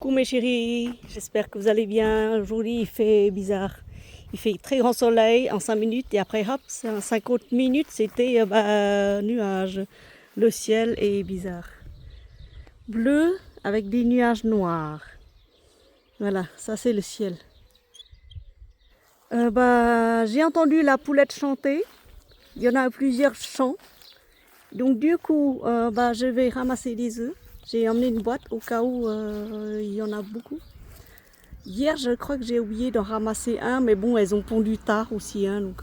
Coucou mes chéris, j'espère que vous allez bien. Aujourd'hui il fait bizarre. Il fait très grand soleil en 5 minutes et après hop, en 50 minutes c'était nuage. Le ciel est bizarre. Bleu avec des nuages noirs. Voilà, ça c'est le ciel. J'ai entendu la poulette chanter. Il y en a plusieurs chants. Donc du coup, je vais ramasser les œufs. J'ai emmené une boîte au cas où il y en a beaucoup. Hier, je crois que j'ai oublié d'en ramasser un, mais bon, elles ont pondu tard aussi, hein, donc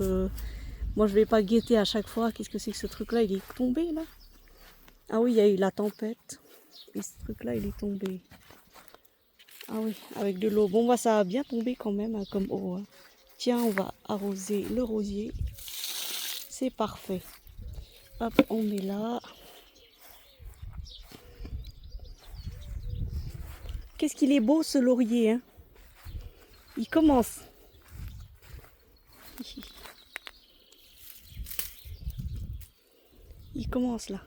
moi je vais pas guetter à chaque fois. Qu'est-ce que c'est que ce truc-là? Il est tombé là? Ah oui, il y a eu la tempête. Et ce truc-là, il est tombé. Ah oui, avec de l'eau. Bon, ça a bien tombé quand même, hein, comme eau. Hein. Tiens, on va arroser le rosier. C'est parfait. Hop, on met là. Qu'est-ce qu'il est beau ce laurier, hein? Il commence. Il commence là.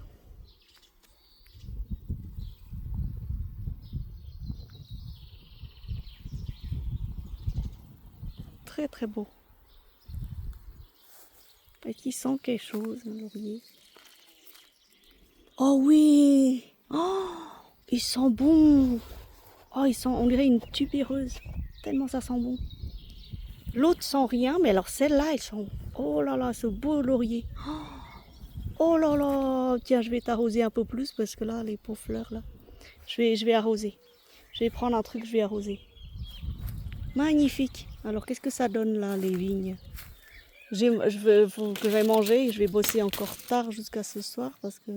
Très très beau. Et qui sent quelque chose, le laurier. Oh oui! Oh! Il sent bon! Oh, il sent, on dirait une tubéreuse. Tellement ça sent bon. L'autre sent rien, mais alors celle-là, elle sent. Oh là là, ce beau laurier. Oh là là! Tiens, je vais t'arroser un peu plus parce que là, les pauvres fleurs là. Je vais arroser. Je vais prendre un truc, je vais arroser. Magnifique! Alors, qu'est-ce que ça donne là, les vignes? Faut que j'aille manger et je vais bosser encore tard jusqu'à ce soir parce que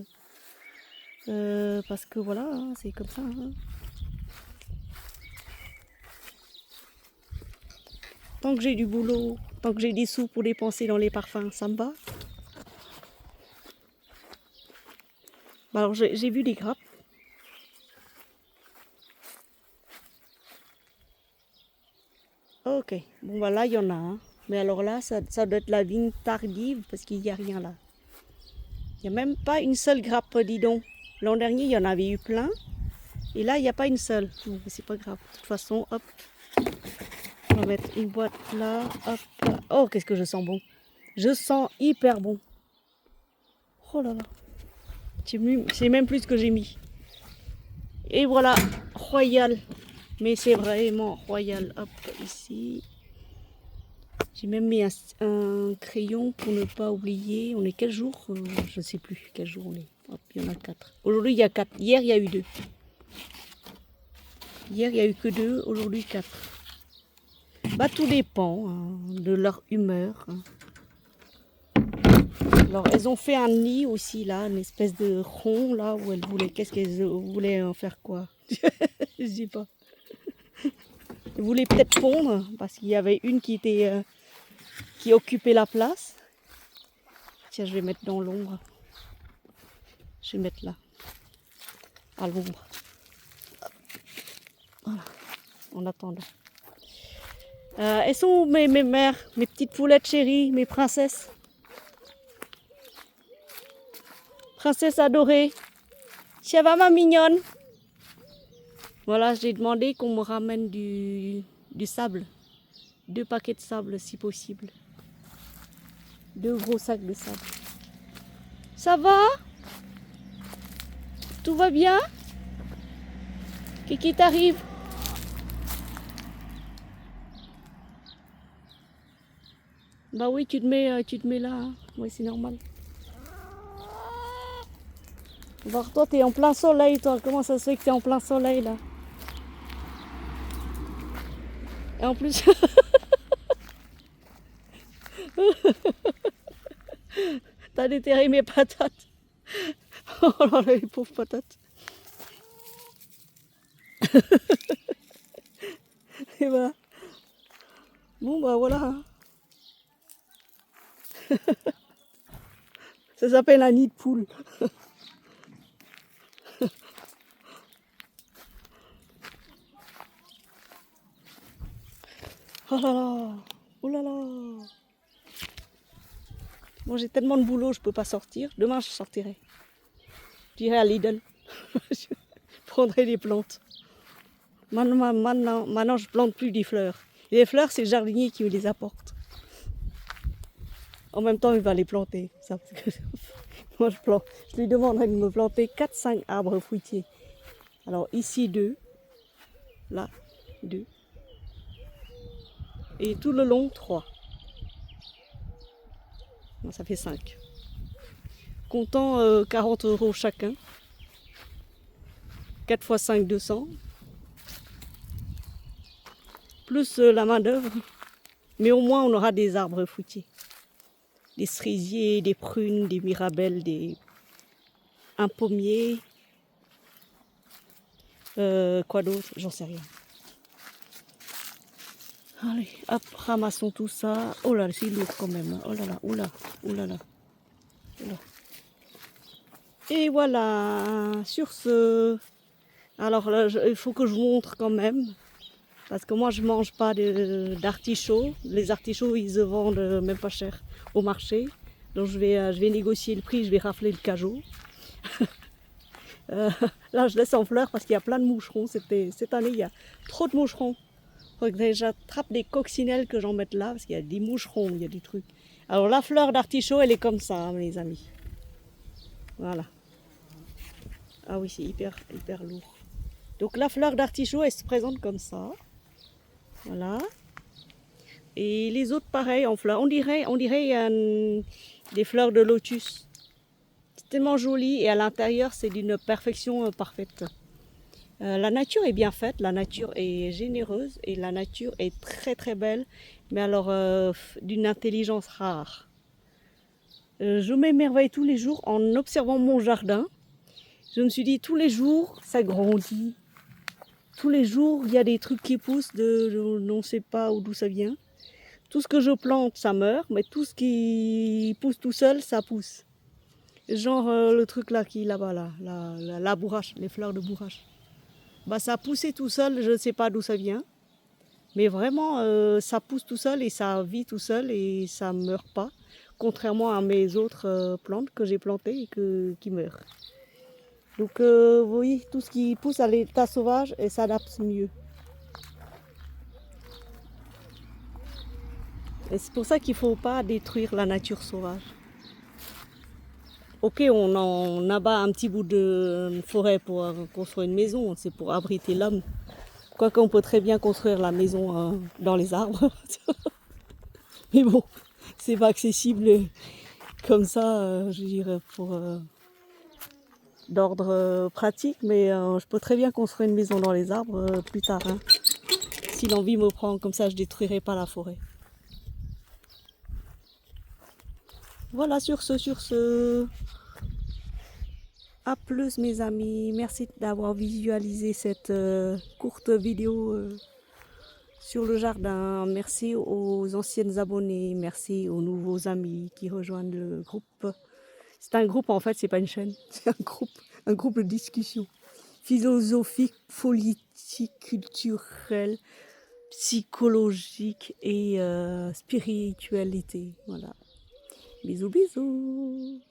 voilà, hein, c'est comme ça. Hein. Tant que j'ai du boulot, tant que j'ai des sous pour dépenser dans les parfums, ça me va. Alors j'ai vu des grappes. Ok, bon là il y en a. Hein. Mais alors là, ça doit être la vigne tardive parce qu'il n'y a rien là. Il n'y a même pas une seule grappe, dis donc. L'an dernier, il y en avait eu plein. Et là, il n'y a pas une seule. Bon, c'est pas grave. De toute façon, hop. On va mettre une boîte là. Hop. Oh, qu'est-ce que je sens bon. Je sens hyper bon. Oh là là. C'est même plus ce que j'ai mis. Et voilà, royal. Mais c'est vraiment royal. Hop, ici. J'ai même mis un crayon pour ne pas oublier. On est quel jour? Je ne sais plus quel jour on est. Hop, il y en a 4. Aujourd'hui, il y a 4. Hier, il y a eu 2. Hier, il n'y a eu que 2. Aujourd'hui, 4. Tout dépend hein, de leur humeur. Hein. Alors, elles ont fait un nid aussi, là, une espèce de rond, là, où elles voulaient... Qu'est-ce qu'elles voulaient en faire quoi? Je sais pas. Elles voulaient peut-être pondre, parce qu'il y avait une qui occupait la place. Tiens, je vais mettre dans l'ombre. Je vais mettre là, à l'ombre. Voilà, en attendant. Elles sont où mes mères, mes petites poulettes chéries, mes princesses? Princesse adorée. Ça va ma mignonne? Voilà, j'ai demandé qu'on me ramène du sable. 2 paquets de sable si possible. 2 gros sacs de sable. Ça va? Tout va bien? Qu'est-ce qui t'arrive? Bah oui, tu te mets là. Hein. Oui, c'est normal. Alors toi, t'es en plein soleil, toi. Comment ça se fait que t'es en plein soleil, là? Et en plus... T'as déterré mes patates. Oh là là, les pauvres patates. Et voilà. Bon, bah voilà. Hein. Ça s'appelle un nid de poule. Oh là là. Oh là là. Bon, j'ai tellement de boulot, je peux pas sortir. Demain, je sortirai. J'irai à Lidl. Je prendrai des plantes. Maintenant, je plante plus des fleurs. Et les fleurs, c'est le jardinier qui me les apporte. En même temps, il va les planter. Ça, parce que moi, je lui demanderais de me planter 4-5 arbres fruitiers. Alors ici 2, là 2, et tout le long 3. Non, ça fait 5. Comptant 40 € chacun. 4 x 5, 200. Plus la main d'œuvre. Mais au moins, on aura des arbres fruitiers. Des cerisiers, des prunes, des mirabelles, un pommier. Quoi d'autre? J'en sais rien. Allez, hop, ramassons tout ça. Oh là, c'est lourd quand même. Oh là là, oula, oula là. Oula. Et voilà, sur ce... Alors là, il faut que je vous montre quand même. Parce que moi, je ne mange pas d'artichauts. Les artichauts, ils se vendent même pas cher au marché. Donc je vais négocier le prix, je vais rafler le cajot. Là, je laisse en fleurs parce qu'il y a plein de moucherons. Cette année, il y a trop de moucherons. Il faudrait que j'attrape des coccinelles que j'en mette là parce qu'il y a des moucherons, il y a des trucs. Alors la fleur d'artichaut, elle est comme ça, hein, mes amis. Voilà. Ah oui, c'est hyper lourd. Donc la fleur d'artichaut, elle se présente comme ça. Voilà. Et les autres, pareil, en fleurs. On dirait des fleurs de lotus. C'est tellement joli et à l'intérieur, c'est d'une perfection parfaite. La nature est bien faite, la nature est généreuse et la nature est très très belle, mais alors d'une intelligence rare. Je m'émerveille tous les jours en observant mon jardin. Je me suis dit, tous les jours, ça grandit. Tous les jours, il y a des trucs qui poussent, on ne sait pas d'où ça vient. Tout ce que je plante, ça meurt, mais tout ce qui pousse tout seul, ça pousse. Genre le truc là qui est là-bas, là, la bourrache, les fleurs de bourrache. Bah, ça a poussé tout seul, je ne sais pas d'où ça vient. Mais vraiment, ça pousse tout seul et ça vit tout seul et ça ne meurt pas. Contrairement à mes autres plantes que j'ai plantées et qui meurent. Donc vous voyez, tout ce qui pousse à l'état sauvage, et s'adapte mieux. Et c'est pour ça qu'il ne faut pas détruire la nature sauvage. Ok, on en abat un petit bout de forêt pour construire une maison, c'est pour abriter l'homme. Quoique on peut très bien construire la maison dans les arbres. Mais bon, c'est pas accessible comme ça, je dirais, d'ordre pratique. Mais je peux très bien construire une maison dans les arbres plus tard. Hein. Si l'envie me prend, comme ça je détruirai pas la forêt. Voilà, sur ce. À plus mes amis, merci d'avoir visualisé cette courte vidéo sur le jardin. Merci aux anciennes abonnées, merci aux nouveaux amis qui rejoignent le groupe. C'est un groupe en fait, c'est pas une chaîne, c'est un groupe de discussion philosophique, politique, culturelle, psychologique et spiritualité. Voilà. Bisous bisous.